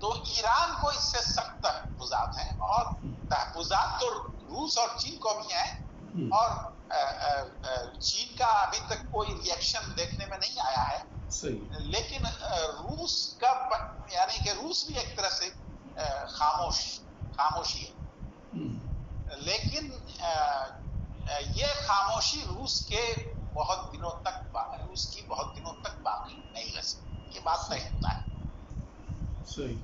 تو ایران کو اس سے سخت تحفظات ہیں، اور تحفظات تو روس اور چین کو بھی ہیں، اور چین کا ابھی تک کوئی ریئیکشن دیکھنے میں نہیں آیا ہے. لیکن روس کا یعنی کہ روس بھی ایک طرح سے خاموشی ہے، لیکن یہ خاموشی روس کی بہت دنوں تک باقی نہیں رہ سکتی، یہ بات طے ہوتا ہے.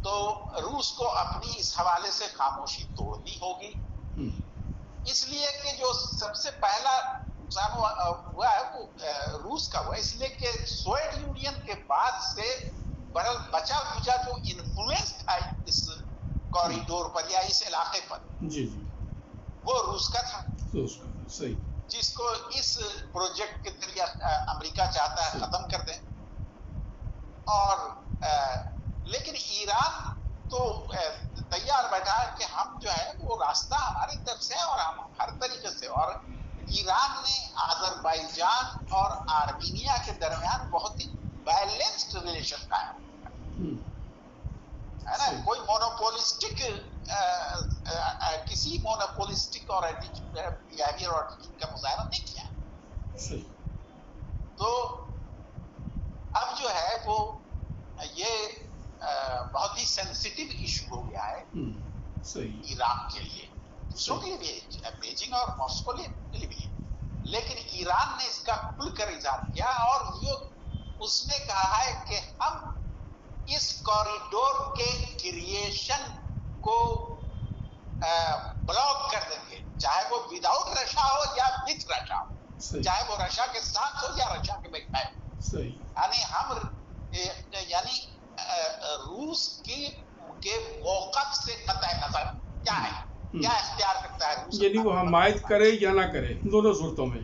تو روس کو اپنی اس حوالے سے خاموشی توڑنی ہوگی، اس لیے کہ جو سب سے پہلا نقصان ہوا ہے وہ روس کا ہوا، اس لیے کہ سوویت یونین کے بعد سے برل بچا کچا جو انفلوئنس تھا اس کوریڈور پر یا اس علاقے پر، وہ روس کا تھا، جس کو اس پروجیکٹ کے ذریعے امریکہ چاہتا ہے ختم کر دیں. اور لیکن ایران تو تیار بیٹھا ہے کہ ہم جو ہے وہ راستہ ہماری طرف سے اور ہم ہر طریقے سے، اور ایران نے آذربائیجان اور آرمینیا کے درمیان بہت ہی بیلنسڈ ریلیشن قائم ہے نا. کوئی مونوپولسٹک کسی مونوپولسٹک اور بیہیویئر اور ایٹیٹیوڈ کا مظاہرہ نہیں کیا. تو اب جو ہے وہ یہ بہت ہی سینسیٹیو ایشو ہو گیا ہے ایران کے لیے، دوسروں کے لیے بھی، بیجنگ اور ماسکو کے لیے بھی. لیکن ایران نے اس کا کھل کر اظہار کیا، اور اس نے کہا ہے کہ ہم اس کوریڈور کے کریشن کو بلاک کر دیں گے، چاہے وہ وداؤٹ رشا ہو یا وتھ رشا ہو، چاہے وہ رشا کے ساتھ ہو یا رشا کے بغیر. یعنی روس کے موقف سے قطع نظر کیا ہے، کیا اختیار کرتا ہے روس، یعنی وہ حمایت کرے یا نہ کرے، دونوں صورتوں میں.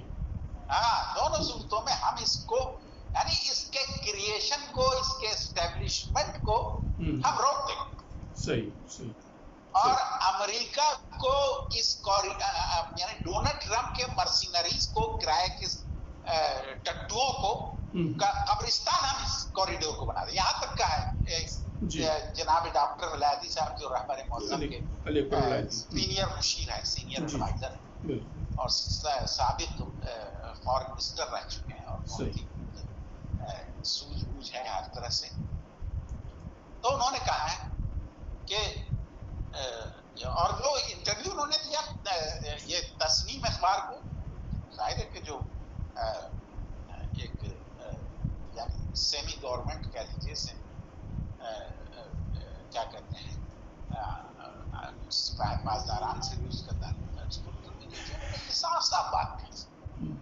دونوں صورتوں میں ہم اس کو یعنی اس کے کریشن کو، اس کے اسٹیبلشمنٹ کو ہم روک دیں گے. اور امریکہ کو اس یعنی ڈونلڈ ٹرمپ کے مرسینریز کو، کرائے کے ٹٹوؤں کو قبرستان ہم اس کوریڈور کو بنا دیں. یہاں تک کا ہے جناب ڈاکٹر ولایتی صاحب جو رہبر معظم کے سینئر مشیر ہے، سینئر ایڈوائزر ہے، اور سابق فارن منسٹر رہ چکے ہیں، اور بہت ہی سوجھ بوجھ ہے ہر طرح سے. تو انہوں نے کہا ہے کہ اور جو انٹرویو انہوں نے دیا یہ تسنیم اخبار کو، ظاہر ہے کہ جو ایک یعنی سیمی گورنمنٹ کہہ لیجیے، کیا کہتے ہیں، پاسداران سے بھی اس کا تعلق ہے، اس کو صاف صاف بات کہی.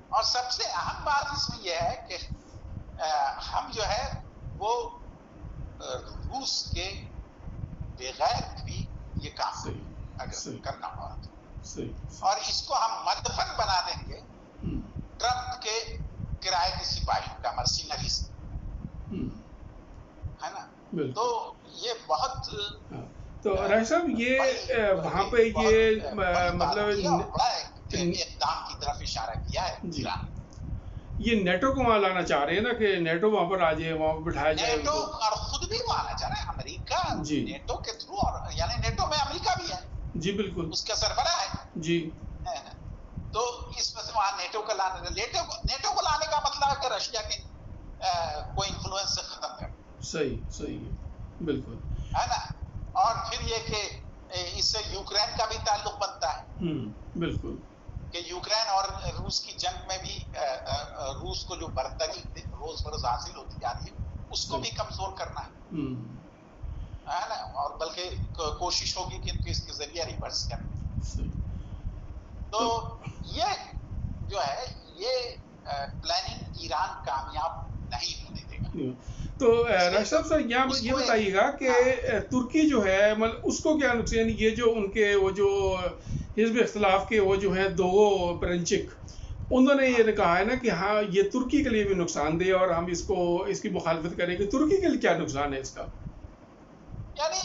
اور سب سے اہم بات اس میں یہ ہے کہ ہم جو ہے وہ روس کے بغیر بھی یہ کام اگر کرنا ہوگا، اور اس کو ہم مدفن بنا دیں گے ٹرمپ کے کرائے کے سپاہیوں کا، مرسینریز ہے نا. تو یہ بہت تو راج صاحب یہ وہاں پہ یہ مطلب اقدام کی طرف اشارہ کیا ہے ایران. یہ نیٹو کو وہاں لانا چاہ رہے ہیں نا، کہ نیٹو وہاں پر آ جائے، وہاں بٹھایا جائے. نیٹو اور خود بھی وہ آنا چاہ رہے ہیں، امریکہ نیٹو کے تھرو، اور یعنی نیٹو میں امریکہ بھی ہے. جی بالکل، اس کا سربراہ ہے. جی تو اس میں سے وہاں نیٹو کو لانے کا مطلب ہے کہ رشیا کے کوئی انفلوئنس سے ختم کر. صحیح ہے، بالکل ہے نا. اور پھر یہ کہ اس سے یوکرین کا بھی تعلق بنتا ہے. بالکل، کہ یوکرین اور روس کی جنگ میں بھی روس کو جو برتری روز بروز حاصل ہوتی جا رہی ہے اس کو بھی کمزور کرنا ہے نا، اور بلکہ کوشش ہوگی کہ ان کو اس کے ذریعے ریورس کرنا. تو یہ جو ہے یہ پلاننگ ایران کامیاب نہیں ہونے دے گا. تو راشد صاحب یہ بتائیے گا کہ ترکی جو ہے مطلب اس کو کیا نقصان، یہ جو ان کے وہ جو حزب اختلاف کے وہ جو ہیں دو پرنچک، انہوں نے یہ کہا ہے نا کہ ہاں یہ ترکی کے لیے بھی نقصان دہ، اور ہم اس کی مخالفت کریں گے. ترکی کے لیے کیا نقصان ہے اس کا؟ یعنی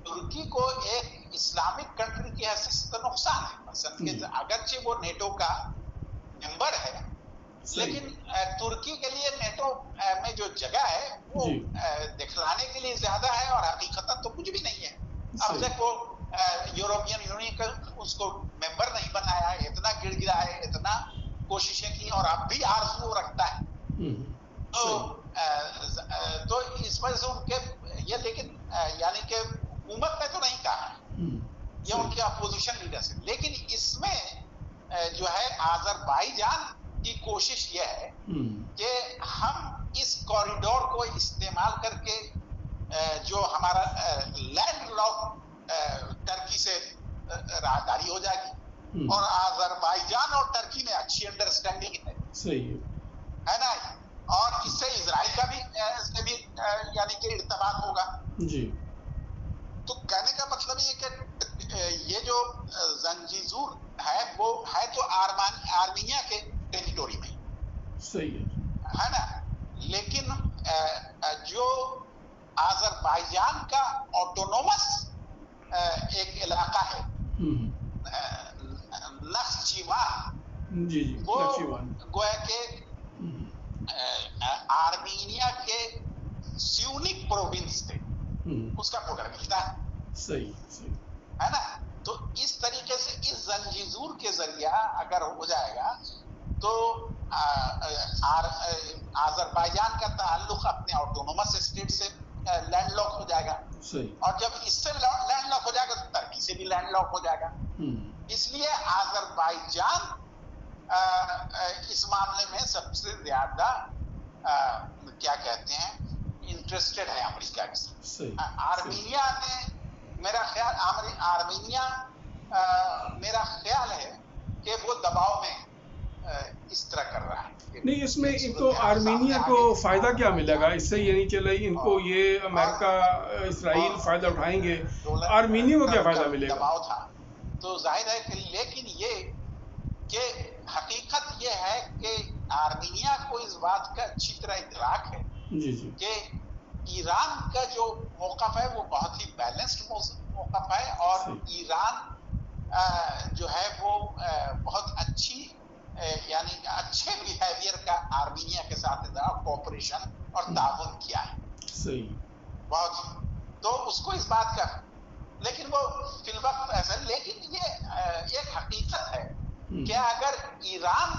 ترکی کو ایک اسلامک کنٹری کی حیثیت سے نقصان ہے، مثلا کہ اگرچہ وہ نیٹو کا ممبر ہے، لیکن ترکی کے لیے نیٹو میں جو جگہ ہے وہ دکھلانے کے لیے زیادہ ہے اور حقیقتاً تو کچھ بھی نہیں ہے. اب تک وہ یورپین یونین کا اس کو ممبر نہیں بنایا ہے, اتنا گڑ گڑا ہے, اتنا کوششیں کی اور اب بھی آرزو رکھتا ہے. تو اس وجہ سے ان کے یہ, لیکن یعنی کہ حکومت نے تو نہیں کہا ہے, یہ ان کے اپوزیشن لیڈرز ہیں. لیکن اس میں جو ہے آذربائیجان کی کوشش یہ ہے کہ ہم اس کوریڈور کو استعمال کر کے جو ہمارا لینڈ لاک ٹرکی سے راہداری ہو جائے گی, اور آذربائیجان اور ٹرکی میں اچھی انڈرسٹینڈنگ ہے, ہے نا, اور اس سے اسرائیل کا بھی یعنی کہ ارتباط ہوگا. تو کہنے کا مطلب یہ کہ یہ جو زنجیزور ہے وہ ہے تو آرمینیا کے ٹیریٹوری میں, ہے نا, لیکن جو آذربائیجان کا آٹونومس ایک علاقہ ہے نخچیوان, وہ گویا کہ آرمینیا کے سیونک پروونس تھے, اس کا بارڈر ملتا ہے, ہے نا. تو اس طریقے سے اس زنجیزور کے ذریعہ اگر ہو جائے گا تو آذربائیجان کا تعلق اپنے آٹونومس اسٹیٹ سے لینڈ لاک ہو جائے گا, اور جب اس سے لینڈ لاک ہو جائے گا تو ترکی سے بھی لینڈ لاک ہو جائے گا. اس لیے آذربائیجان اس معاملے میں سب سے زیادہ کیا کہتے ہیں انٹرسٹڈ ہے امریکہ کے ساتھ. آرمینیا نے میرا خیال ہے کہ وہ دباؤ میں اس طرح کر رہا ہے. نہیں, اس میں ان کو آرمینیا کو فائدہ کیا ملے گا اس سے؟ یہ نہیں چلے ان کو یہ امریکہ اسرائیل فائدہ اٹھائیں گے, آرمینیا کو کیا فائدہ ملے گا؟ دباؤ تھا تو ظاہر ہے کہ, لیکن یہ کہ حقیقت یہ ہے کہ آرمینیا کو اس بات کا اچھی طرح ادراک ہے کہ ایران کا جو موقف ہے وہ بہت ہی بیلنسڈ موقف ہے, اور ایران جو ہے وہ بہت اچھی یعنی اچھے بیہیویئر کا آرمینیا کے ساتھ کوآپریشن اور تعاون کیا ہے بہت. تو اس کو اس بات کا, لیکن وہ فی الوقت ایسا, لیکن یہ ایک حقیقت ہے کہ اگر ایران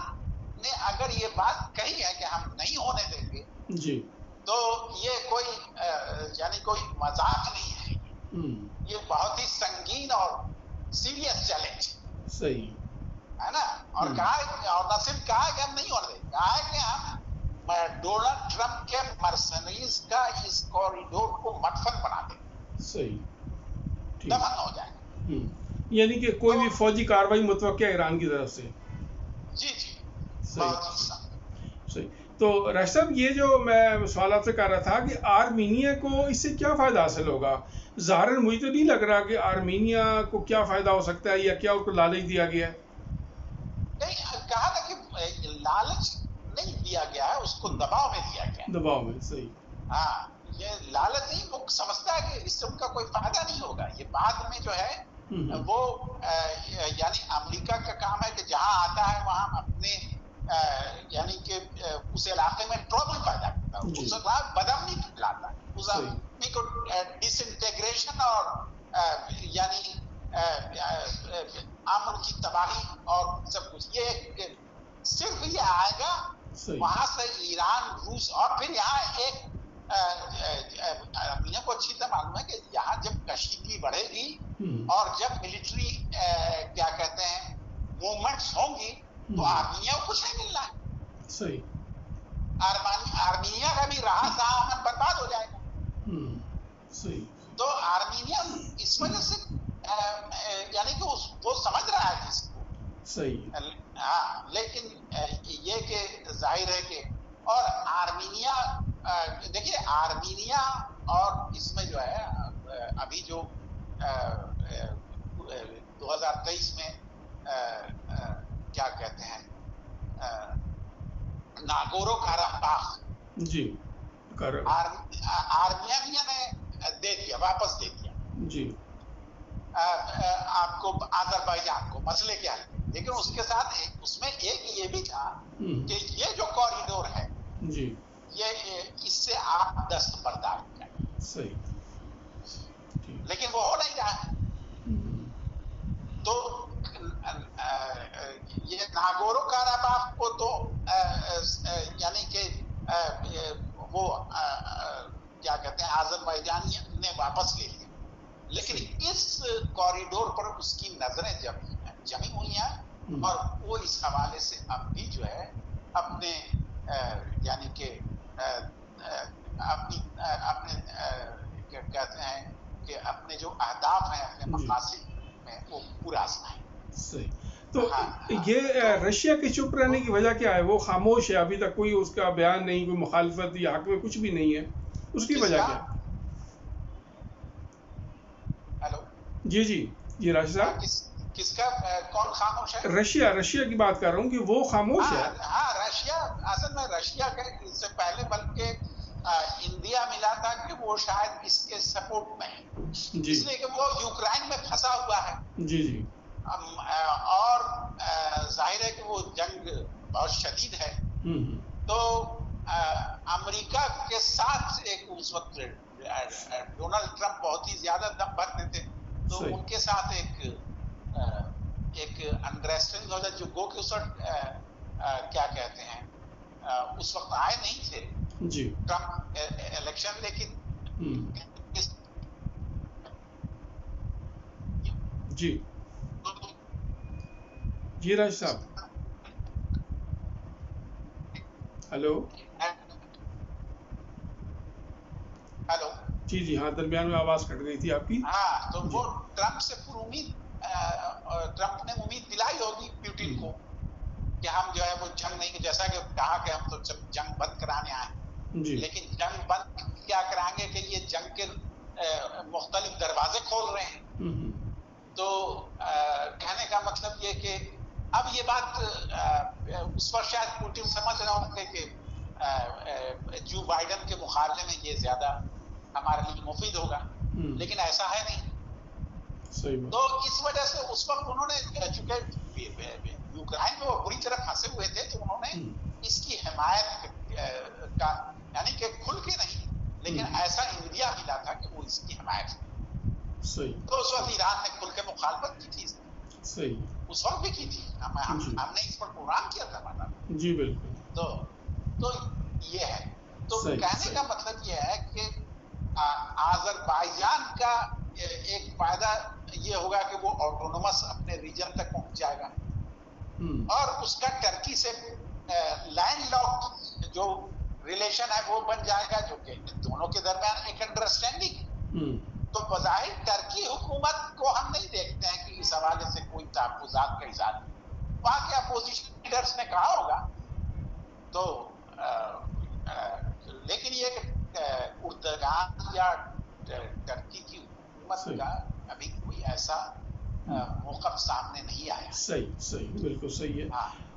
نے اگر یہ بات کہی ہے کہ ہم نہیں ہونے دیں گے تو یہ کوئی یعنی کوئی مذاق نہیں ہے, یہ بہت ہی سنگین اور سیریس چیلنج ہے نا. اور کہا, اور نہ صرف کہا کہ ہم نہیں ہونے دیں گے, کہا ہے کہ ہم ڈونلڈ ٹرمپ کے مرسنریز کا اس کوریڈور کو مدفن بنا دیں, دفن ہو جائے, یعنی کہ کوئی بھی فوجی کاروائی متوقع ہے ایران کی طرف سے. صحیح. تو راشد صاحب, یہ جو میں سوال آپ سے کر رہا تھا کہ آرمینیا کو اس سے کیا فائدہ حاصل ہوگا؟ ظاہراً مجھے تو نہیں لگ رہا کہ آرمینیا کو کیا فائدہ ہو سکتا ہے, یا کیا اس کو لالچ دیا گیا ہے؟ نہیں, کہا تھا کہ لالچ نہیں دیا گیا ہے, اس کو دباؤ میں دیا گیا ہے. دباؤ میں, صحیح. ہاں, یہ لالچ نہیں, وہ سمجھتا ہے کہ اس سے ان کا کوئی فائدہ نہیں ہوگا. یہ بعد میں جو ہے وہ یعنی امریکہ کا کام ہے کہ جہاں آتا ہے وہاں اپنے یعنی کہ اس علاقے میں ٹربل پیدا کرتا ہے, اس علاقے بدامنی لاتا ہے, اس آدمی کو ڈس انٹیگریشن اور یعنی امن کی تباہی اور سب کچھ. یہ صرف یہ آئے گا وہاں سے ایران, روس, اور پھر یہاں ایک دنیا کو اچھی طرح معلوم ہے کہ یہاں جب کشیدگی بڑھے گی اور جب ملٹری کیا کہتے ہیں موومنٹس ہوں گی تو آرمینیا کو کچھ نہیں ملنا ہے. صحیح. آرمینیا کا بھی رہا سہا امن برباد ہو جائے گا. صحیح. تو آرمینیا اس وجہ سے یعنی کہ وہ سمجھ رہا ہے اس کو. صحیح. ہاں, لیکن یہ کہ ظاہر ہے کہ, اور آرمینیا دیکھیے آرمینیا اور اس میں جو ہے ابھی جو 2023 میں کیا کہتے ہیں ناگورو کاراباخ آرمینیا نے دے دیا, واپس دے دیا آپ کو, آذربائیجان کو, مسئلے کے حل. لیکن اس کے ساتھ اس میں ایک یہ بھی تھا کہ یہ جو یہ ناگورو کاراباخ کو تو یعنی کہ وہ کیا کہتے ہیں آذربائیجان نے واپس لے لیا، لیکن اس کوریڈور پر اس کی نظریں جمی ہوئی ہیں اور وہ اس حوالے سے اب بھی جو ہے اپنے یعنی کہ اپنے کہتے ہیں کہ اپنے جو اہداف ہیں اپنے مقاصد میں وہ پورا ہے. صحیح. تو یہ رشیا کے چپ رہنے کی وجہ کیا ہے؟ وہ خاموش ہے، ابھی تک کوئی اس کا بیان نہیں، کوئی مخالفت یا حق میں کچھ بھی نہیں ہے، اس کی وجہ کیا ہے؟ ہیلو جی راشد صاحب، کس کا کون خاموش ہے؟ رشیا کی بات کر رہا ہوں کہ وہ خاموش ہے. ہاں رشیا، اصل میں رشیا کے اس سے پہلے بلکہ انڈیا ملا تھا کہ وہ شاید اس کے سپورٹ میں ہے، اس لیے کہ وہ یوکرائن میں پھنسا ہوا ہے. جی اور ظاہر ہے کہ وہ جنگ بہت شدید ہے. تو امریکہ کے ساتھ ایک اس وقت ڈونلڈ ٹرمپ بہت ہی زیادہ دم بھرتے تھے، تو ان کے ساتھ ایک انڈرسٹینڈنگ ہو جائے جو گو کہ اس وقت کیا کہتے ہیں اس وقت آئے نہیں تھے ٹرمپ الیکشن، لیکن جی راج صاحب، ہلو جی ہاں، درمیان میں آواز کٹ گئی تھی آپ کی. ہاں، تو وہ ٹرمپ سے پر امید، ٹرمپ نے امید دلائی ہوگی پیوٹن کو کہ ہم جو ہے وہ جنگ نہیں، جیسا کہ کہا کہ ہم تو جنگ بند کرانے آئے، لیکن جنگ بند کیا کرائیں گے کہ یہ جنگ کے مختلف دروازے کھول رہے ہیں. تو کہنے کا مطلب یہ کہ اب یہ بات اس وقت شاید پوٹن سمجھ رہے ہوں گے کہ جو بائیڈن کے مقابلے میں یہ زیادہ ہمارے لیے مفید ہوگا، لیکن ایسا ہے نہیں. تو اس وجہ سے اس وقت انہوں نے، چونکہ یوکرائن میں وہ بری طرح پھنسے ہوئے تھے، تو انہوں نے اس کی حمایت کا، یعنی کہ کھل کے نہیں، لیکن ایسا انڈیا ملا تھا کہ وہ اس کی حمایت کی. تو اس وقت ایران نے کھل کے مخالفت کی تھی، اس وقت بھی کی تھی، ہم نے اس پر پروگرام کیا تھا ہمارا. جی بالکل. تو یہ ہے. تو کہنے کا مطلب یہ ہے کہ آذربائیجان کا ایک فائدہ یہ ہوگا کہ وہ آٹونومس اپنے ریجن تک پہنچ جائے گا، اور اس کا ٹرکی سے لینڈ لاک جو ریلیشن ہے وہ بن جائے گا، جو کہ دونوں کے درمیان ایک انڈرسٹینڈنگ. تو بظاہر ٹرکی حکومت کو ہم نہیں دیکھتے ہیں کہ اس حوالے سے کوئی تحفظات کا اظہار، وہاں کے اپوزیشن لیڈرز نے کہا ہوگا. تو لیکن یہ کہ اردگان یا ٹرکی کی حکومت کا ابھی کوئی ایسا موقف سامنے نہیں آیا. صحیح بالکل صحیح ہے.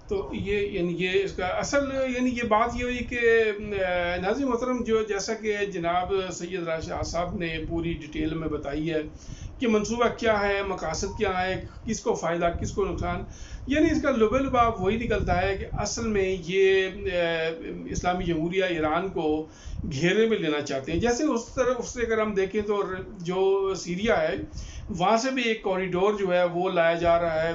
تو یہ اس کا اصل یہ بات یہ ہوئی کہ ناظرین محترم، جو جیسا کہ جناب سید راشد صاحب نے پوری ڈیٹیل میں بتائی ہے کہ منصوبہ کیا ہے، مقاصد کیا ہے، کس کو فائدہ کس کو نقصان، اس کا لب لباب وہی نکلتا ہے کہ اصل میں یہ اسلامی جمہوریہ ایران کو گھیرے میں لینا چاہتے ہیں. جیسے اس طرح سے اگر ہم دیکھیں تو جو سیریا ہے وہاں سے بھی ایک کوریڈور جو ہے وہ لایا جا رہا ہے،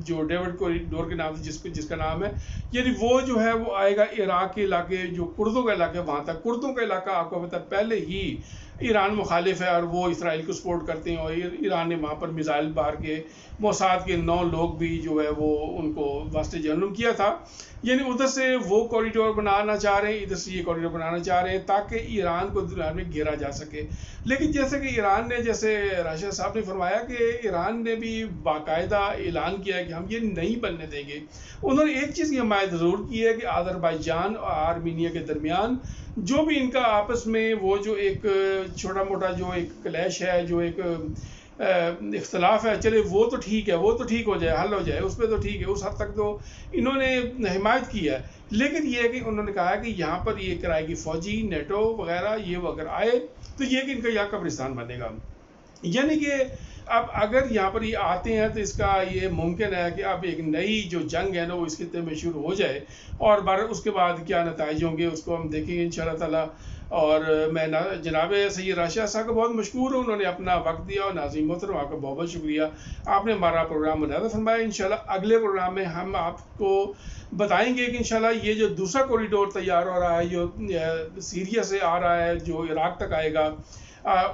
جو ڈیوڈ کوریڈور کے نام سے جس کا نام ہے، وہ جو ہے وہ آئے گا عراق کے علاقے، جو کردوں کا علاقہ ہے وہاں تک. کردوں کا علاقہ آپ کو پتہ پہلے ہی ایران مخالف ہے اور وہ اسرائیل کو سپورٹ کرتے ہیں، اور ایران نے وہاں پر میزائل بار کے موساد کے 9 لوگ بھی جو ہے وہ ان کو واسطے جہنم کیا تھا. ادھر سے وہ کوریڈور بنانا چاہ رہے ہیں، ادھر سے یہ کوریڈور بنانا چاہ رہے ہیں تاکہ ایران کو درمیان میں گھیرا جا سکے. لیکن جیسے کہ ایران نے، جیسے راشد صاحب نے فرمایا کہ ایران نے بھی باقاعدہ اعلان کیا کہ ہم یہ نہیں بننے دیں گے. انہوں نے ایک چیز کی حمایت ضرور کی ہے کہ آذربائیجان اور آرمینیا کے درمیان جو بھی ان کا آپس میں وہ جو ایک چھوٹا موٹا جو ایک کلیش ہے، جو ایک اختلاف ہے، چلے وہ تو ٹھیک ہے، وہ تو ٹھیک ہو جائے، حل ہو جائے، اس پہ تو ٹھیک ہے، اس حد تک تو انہوں نے حمایت کی ہے. لیکن یہ ہے کہ انہوں نے کہا کہ یہاں پر یہ کرائے گی فوجی نیٹو وغیرہ، یہ وہ اگر آئے تو یہ کہ ان کا یہاں قبرستان بنے گا. کہ اب اگر یہاں پر یہ آتے ہیں تو اس کا یہ ممکن ہے کہ اب ایک نئی جو جنگ ہے نا وہ اس خطے میں شروع ہو جائے، اور اس کے بعد کیا نتائج ہوں گے اس کو ہم دیکھیں گے انشاءاللہ تعالیٰ۔ اور میں جناب سید راشد صاحب کا بہت مشکور ہوں، انہوں نے اپنا وقت دیا، اور ناظرین محترم آپ کا بہت بہت شکریہ، آپ نے ہمارا پروگرام منعقد فرمایا۔ انشاءاللہ اگلے پروگرام میں ہم آپ کو بتائیں گے کہ انشاءاللہ یہ جو دوسرا کوریڈور تیار ہو رہا ہے، جو سیریا سے آ رہا ہے، جو عراق تک آئے گا،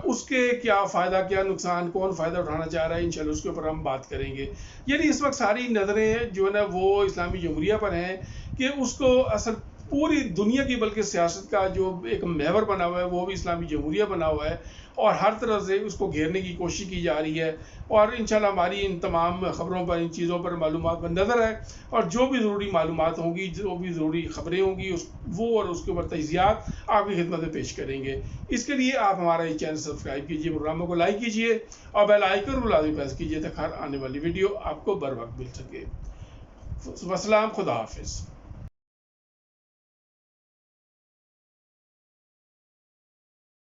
اس کے کیا فائدہ کیا نقصان، کون فائدہ اٹھانا چاہ رہا ہے، انشاءاللہ اس کے اوپر ہم بات کریں گے۔ یعنی اس وقت ساری نظریں جو ہے نا وہ اسلامی جمہوریہ پر ہیں کہ اس کو اصل پوری دنیا کی بلکہ سیاست کا جو ایک محور بنا ہوا ہے وہ بھی اسلامی جمہوریہ بنا ہوا ہے، اور ہر طرح سے اس کو گھیرنے کی کوشش کی جا رہی ہے۔ اور انشاءاللہ ہماری ان تمام خبروں پر، ان چیزوں پر معلومات پر نظر ہے، اور جو بھی ضروری معلومات ہوں گی، جو بھی ضروری خبریں ہوں گی، وہ اور اس کے اوپر تجزیات آپ کی خدمت میں پیش کریں گے۔ اس کے لیے آپ ہمارا یہ چینل سبسکرائب کیجیے، پروگراموں کو لائک کیجیے، اور بیل آئیکن کو لازمی پریس کیجیے تاکہ ہر آنے والی ویڈیو آپ کو بر وقت مل سکے۔ والسلام، خدا حافظ۔